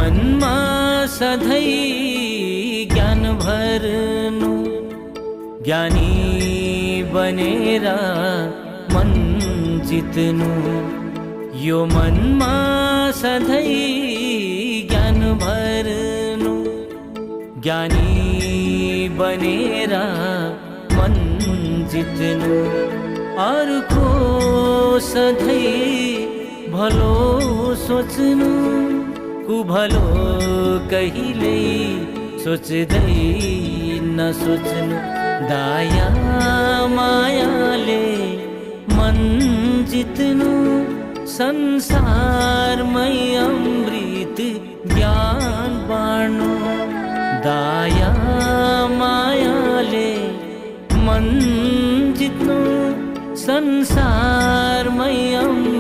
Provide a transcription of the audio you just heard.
मनमा सधैँ ज्ञान भर्नु, ज्ञानी बनेर मन जित्नु। यो मनमा सधैँ ज्ञान भर्नु, ज्ञानी बनेर मन जित्नु। अर्को सधैँ भलो सोच्नु, कुभलो कहिले सोच्दै नसोच्नु। दया मायाले मन जित्नु, संसारमै अमृत ज्ञान बाँड्नु। दया मायाले मन जित्नु, संसारमै अमृत